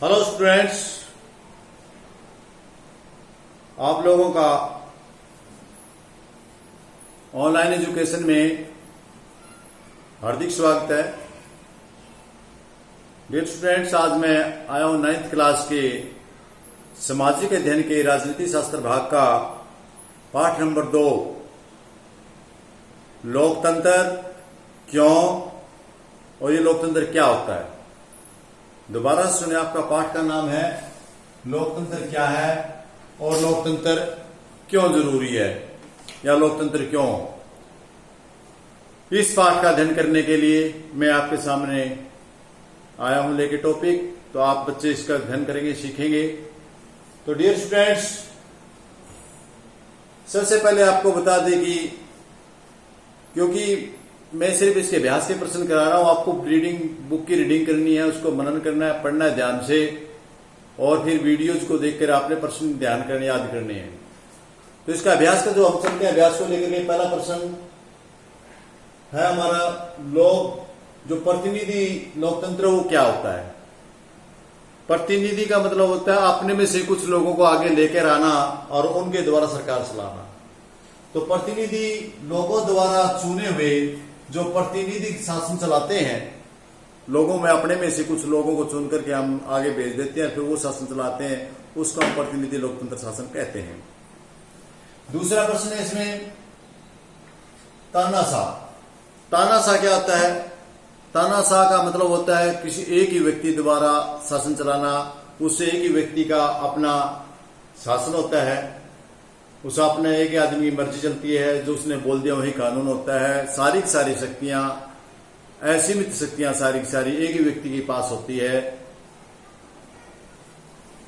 Hello students, आप लोगों का ऑनलाइन एजुकेशन में हार्दिक स्वागत है। डियर स्टूडेंट्स, आज मैं आया हूं 9th क्लास के सामाजिक अध्ययन के राजनीति शास्त्र भाग का पाठ नंबर 2, लोकतंत्र क्यों और ये लोकतंत्र क्या होता है। दोबारा सुने, आपका पाठ का नाम है लोकतंत्र क्या है और लोकतंत्र क्यों जरूरी है या लोकतंत्र क्यों। इस पाठ का अध्ययन करने के लिए मैं आपके सामने आया हूं लेके टॉपिक, तो आप बच्चे इसका अध्ययन करेंगे, सीखेंगे। तो डियर स्टूडेंट्स, सबसे पहले आपको बता दें कि क्योंकि मैं सिर्फ इसके अभ्यास के प्रश्न करा रहा हूं, आपको रीडिंग बुक की रीडिंग करनी है, उसको मनन करना है, पढ़ना है ध्यान से, और फिर वीडियोज को देखकर आपने प्रश्न ध्यान करने याद करने हैं। तो इसका अभ्यास का जो हम चलते हैं, अभ्यास को लेकर के पहला प्रश्न है हमारा, जो प्रतिनिधि लोकतंत्र वो क्या होता है। प्रतिनिधि का मतलब होता है अपने में से कुछ लोगों को आगे लेकर आना और उनके द्वारा सरकार चलाना। तो प्रतिनिधि लोगों द्वारा चुने हुए जो प्रतिनिधि शासन चलाते हैं, लोगों में अपने में से कुछ लोगों को चुन करके हम आगे भेज देते हैं, फिर वो शासन चलाते हैं, उसको हम प्रतिनिधि लोकतंत्र शासन कहते हैं। दूसरा प्रश्न है इसमें, तानाशाह। तानाशाह क्या होता है? तानाशाह का मतलब होता है किसी एक ही व्यक्ति द्वारा शासन चलाना, उससे एक ही व्यक्ति का अपना शासन होता है, उस अपने एक आदमी की मर्जी चलती है, जो उसने बोल दिया वही कानून होता है। सारी शक्तियां, असीमित शक्तियां सारी एक ही व्यक्ति के पास होती है।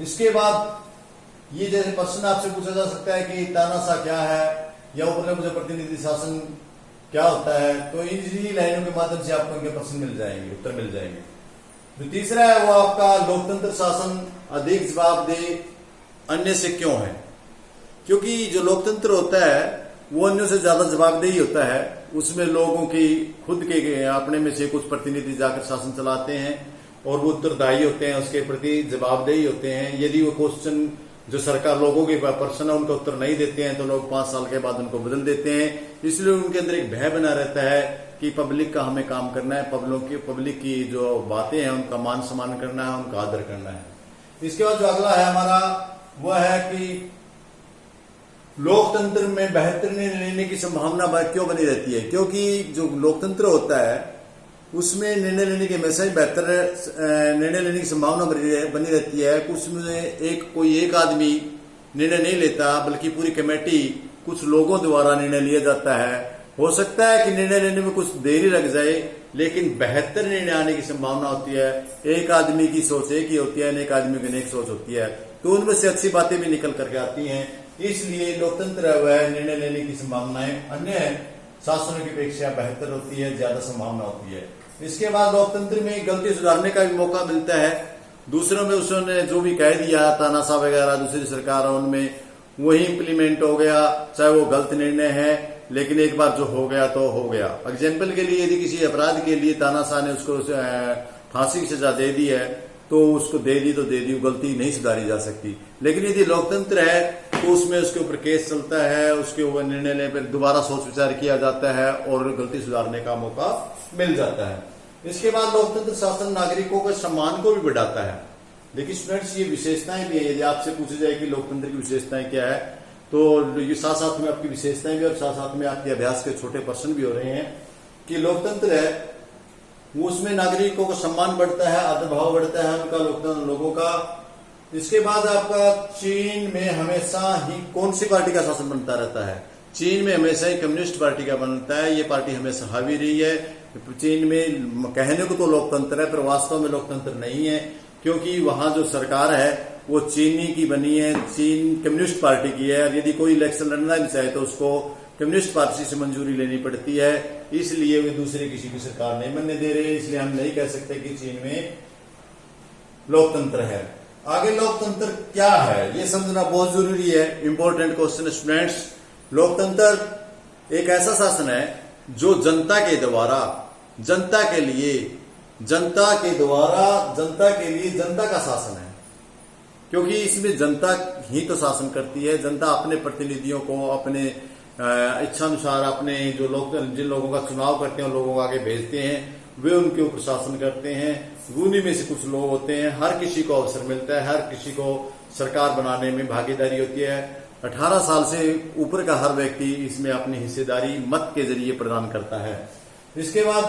इसके बाद ये जैसे प्रश्न आपसे पूछा जा सकता है कि तानाशाह क्या है या ऊपर मुझे प्रतिनिधि शासन क्या होता है, तो इन्हीं लाइनों के माध्यम से आपको इनके प्रश्न मिल जाएंगे, उत्तर मिल जाएंगे। जो तीसरा है वो आपका लोकतंत्र शासन अधिक जवाबदेह अन्य से क्यों है। क्योंकि जो लोकतंत्र होता है वो अन्यों से ज्यादा जवाबदेही होता है, उसमें लोगों की खुद के अपने में से कुछ प्रतिनिधि जाकर शासन चलाते हैं और वो उत्तरदायी होते हैं, उसके प्रति जवाबदेही होते हैं। यदि वो क्वेश्चन जो सरकार लोगों के प्रश्न है उनका उत्तर नहीं देते हैं तो लोग 5 साल के बाद उनको बदल देते हैं। इसलिए उनके अंदर एक भय बना रहता है कि पब्लिक का हमें काम करना है, पब्लिक की जो बातें हैं उनका मान सम्मान करना है, उनका आदर करना है। इसके बाद जो अगला है हमारा वह है कि लोकतंत्र में बेहतर निर्णय लेने की संभावना क्यों बनी रहती है। क्योंकि जो लोकतंत्र होता है उसमें निर्णय लेने की हमेशा ही बेहतर निर्णय लेने की संभावना बनी रहती है। उसमें कोई एक आदमी निर्णय नहीं लेता, बल्कि पूरी कमेटी कुछ लोगों द्वारा निर्णय लिया जाता है। हो सकता है कि निर्णय लेने में कुछ देरी लग जाए, लेकिन बेहतर निर्णय आने की संभावना होती है। एक आदमी की सोच एक ही होती है, एक आदमी की एक सोच होती है, तो उनमें से अच्छी बातें भी निकल करके आती हैं। इसलिए लोकतंत्र है वह निर्णय लेने की संभावनाएं अन्य शासनों की अपेक्षा बेहतर होती है, ज्यादा संभावना होती है। इसके बाद लोकतंत्र में गलती सुधारने का भी मौका मिलता है। दूसरों में उसने जो भी कह दिया, तानाशाह वगैरह दूसरी सरकार उनमें वही इंप्लीमेंट हो गया, चाहे वो गलत निर्णय है, लेकिन एक बार जो हो गया तो हो गया। एग्जाम्पल के लिए, यदि किसी अपराध के लिए तानाशाह ने उसको फांसी की सजा दे दी है तो उसको दे दी, गलती नहीं सुधारी जा सकती। लेकिन यदि लोकतंत्र है तो उसमें उसके ऊपर केस चलता है, उसके ऊपर निर्णय लेने पर दोबारा सोच विचार किया जाता है और गलती सुधारने का मौका मिल जाता है। इसके बाद लोकतंत्र शासन नागरिकों के सम्मान को भी बढ़ाता है। लेकिन स्टूडेंट्स, ये विशेषताएं भी है। यदि आपसे पूछा जाए कि लोकतंत्र की विशेषताएं क्या है, तो ये साथ में आपकी विशेषताएं भी और साथ में आपके अभ्यास के छोटे प्रश्न भी हो रहे हैं कि लोकतंत्र है वो उसमें नागरिकों का सम्मान बढ़ता है, आदर भाव बढ़ता है उनका, लोकतंत्र लोगों का। इसके बाद आपका चीन में हमेशा ही कौन सी पार्टी का शासन बनता रहता है? चीन में हमेशा ही कम्युनिस्ट पार्टी का बनता है। ये पार्टी हमेशा हावी रही है। चीन में कहने को तो लोकतंत्र है, पर वास्तव में लोकतंत्र नहीं है, क्योंकि वहां जो सरकार है वो चीनी की बनी है, चीन कम्युनिस्ट पार्टी की है। और यदि कोई इलेक्शन लड़ना भी चाहे तो उसको कम्युनिस्ट पार्टी से मंजूरी लेनी पड़ती है, इसलिए वे दूसरे किसी की सरकार नहीं बनने दे रहे। इसलिए हम नहीं कह सकते कि चीन में लोकतंत्र है। आगे लोकतंत्र क्या है ये समझना बहुत जरूरी है, इंपॉर्टेंट क्वेश्चन स्टूडेंट्स। लोकतंत्र एक ऐसा शासन है जो जनता के द्वारा जनता के लिए जनता के द्वारा, जनता के लिए, जनता का शासन है, क्योंकि इसमें जनता ही तो शासन करती है। जनता अपने प्रतिनिधियों को अपने इच्छानुसार अपने जो लोग, जिन लोगों का चुनाव करते हैं उन लोगों को आगे भेजते हैं, वे उनके ऊपर शासन करते हैं। उन्हीं में से कुछ लोग होते हैं, हर किसी को अवसर मिलता है, हर किसी को सरकार बनाने में भागीदारी होती है। 18 साल से ऊपर का हर व्यक्ति इसमें अपनी हिस्सेदारी मत के जरिए प्रदान करता है। इसके बाद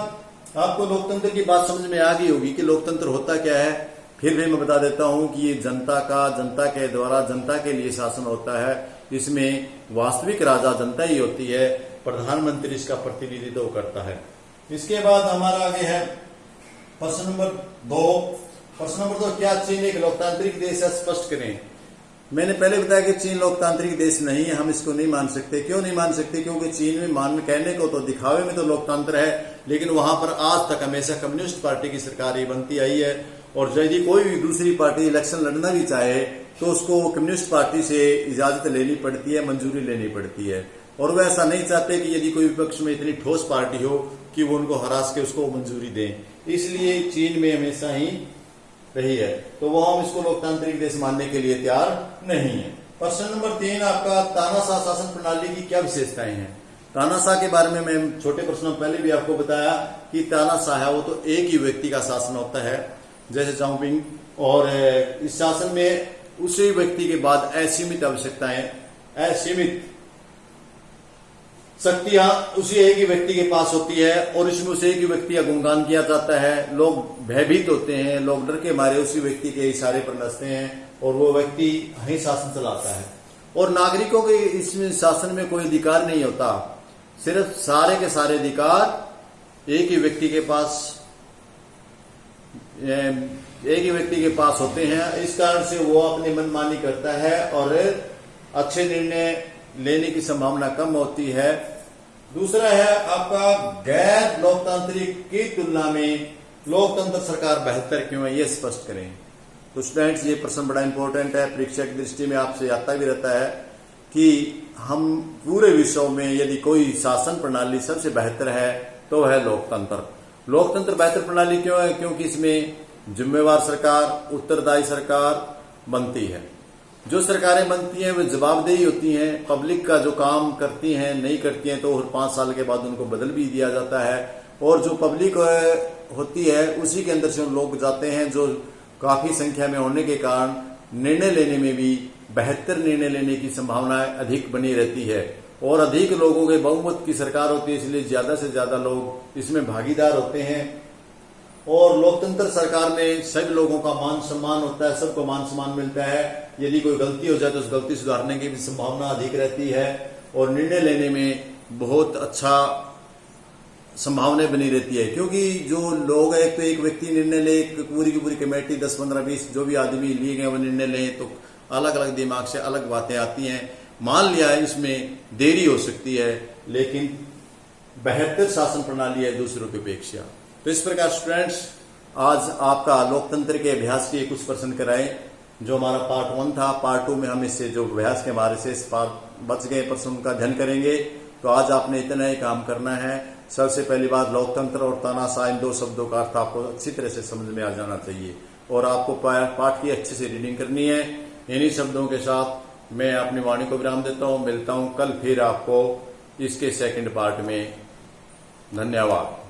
आपको लोकतंत्र की बात समझ में आ गई होगी कि लोकतंत्र होता क्या है। फिर भी मैं बता देता हूं कि ये जनता का, जनता के द्वारा, जनता के लिए शासन होता है। इसमें वास्तविक राजा जनता ही होती है, प्रधानमंत्री इसका प्रतिनिधित्व करता है। इसके बाद हमारा आगे है प्रश्न नंबर 2। प्रश्न नंबर 2, क्या चीन एक लोकतांत्रिक देश है? स्पष्ट करें। मैंने पहले बताया कि चीन लोकतांत्रिक देश नहीं है, हम इसको नहीं मान सकते। क्यों नहीं मान सकते? क्योंकि चीन में कहने को तो, दिखावे में तो लोकतंत्र है, लेकिन वहां पर आज तक हमेशा कम्युनिस्ट पार्टी की सरकार ही बनती आई है। और यदि कोई भी दूसरी पार्टी इलेक्शन लड़ना भी चाहे तो उसको कम्युनिस्ट पार्टी से इजाजत लेनी पड़ती है, मंजूरी लेनी पड़ती है। और वो ऐसा नहीं चाहते कि यदि कोई विपक्ष में इतनी ठोस पार्टी हो कि वो उनको हरास के उसको मंजूरी दें। इसलिए चीन में हमेशा ही रही है, तो वो हम इसको लोकतांत्रिक देश मानने के लिए तैयार नहीं है। प्रश्न नंबर 3 आपका, तानाशाह शासन प्रणाली की क्या विशेषताएं हैं? तानाशाह के बारे में मैं छोटे प्रश्नों में पहले भी आपको बताया कि तानाशाह है वो तो एक ही व्यक्ति का शासन होता है, जैसे चाउपिंग, और इस शासन में उसी व्यक्ति के बाद असीमित आवश्यकताएं, असीमित शक्तियां उसी एक ही व्यक्ति के पास होती है, और इसमें उसे एक ही व्यक्ति का गुणगान किया जाता है। लोग भयभीत होते हैं, लोग डर के मारे उसी व्यक्ति के इशारे पर नचते हैं, और वो व्यक्ति ही शासन चलाता है। और नागरिकों के इसमें शासन में कोई अधिकार नहीं होता, सिर्फ सारे के सारे अधिकार एक ही व्यक्ति के पास होते हैं। इस कारण से वो अपनी मनमानी करता है और अच्छे निर्णय लेने की संभावना कम होती है। दूसरा है आपका, गैर लोकतांत्रिक की तुलना में लोकतंत्र सरकार बेहतर क्यों है? ये स्पष्ट करें। तो स्टूडेंट्स, ये प्रश्न बड़ा इंपॉर्टेंट है, परीक्षा की दृष्टि में आपसे आता भी रहता है कि हम पूरे विश्व में यदि कोई शासन प्रणाली सबसे बेहतर है तो है लोकतंत्र। लोकतंत्र बेहतर प्रणाली क्यों है? क्योंकि इसमें जिम्मेवार सरकार, उत्तरदायी सरकार बनती है। जो सरकारें बनती हैं वे जवाबदेही होती हैं, पब्लिक का जो काम करती हैं नहीं करती हैं तो 5 साल के बाद उनको बदल भी दिया जाता है। और जो पब्लिक होती है उसी के अंदर से लोग जाते हैं, जो काफी संख्या में होने के कारण निर्णय लेने में भी बेहतर निर्णय लेने की संभावना अधिक बनी रहती है। और अधिक लोगों के बहुमत की सरकार होती है, इसलिए ज्यादा से ज्यादा लोग इसमें भागीदार होते हैं। और लोकतंत्र सरकार में सभी लोगों का मान सम्मान होता है, सबको मान सम्मान मिलता है। यदि कोई गलती हो जाए तो उस गलती सुधारने की भी संभावना अधिक रहती है, और निर्णय लेने में बहुत अच्छा संभावना बनी रहती है। क्योंकि जो लोग एक तो एक व्यक्ति निर्णय ले, पूरी की पूरी कमेटी 10, 15, 20 जो भी आदमी लिए गए वो निर्णय लें तो अलग अलग दिमाग से अलग बातें आती हैं। मान लिया इसमें देरी हो सकती है, लेकिन बेहतर शासन प्रणाली है दूसरों की अपेक्षा। तो इस प्रकार स्टूडेंट्स, आज आपका लोकतंत्र के अभ्यास के कुछ प्रश्न कराए, जो हमारा पार्ट 1 था। पार्ट 2 में हम इससे जो अभ्यास के हमारे से बच गए प्रश्न का अध्ययन करेंगे। तो आज आपने इतना ही काम करना है। सबसे पहली बात, लोकतंत्र और तानाशाह, इन 2 शब्दों का अर्थ आपको अच्छी तरह से समझ में आ जाना चाहिए, और आपको पाठ की अच्छे से रीडिंग करनी है। इन्हीं शब्दों के साथ मैं अपनी वाणी को विराम देता हूं। मिलता हूं कल फिर आपको इसके सेकंड पार्ट में। धन्यवाद।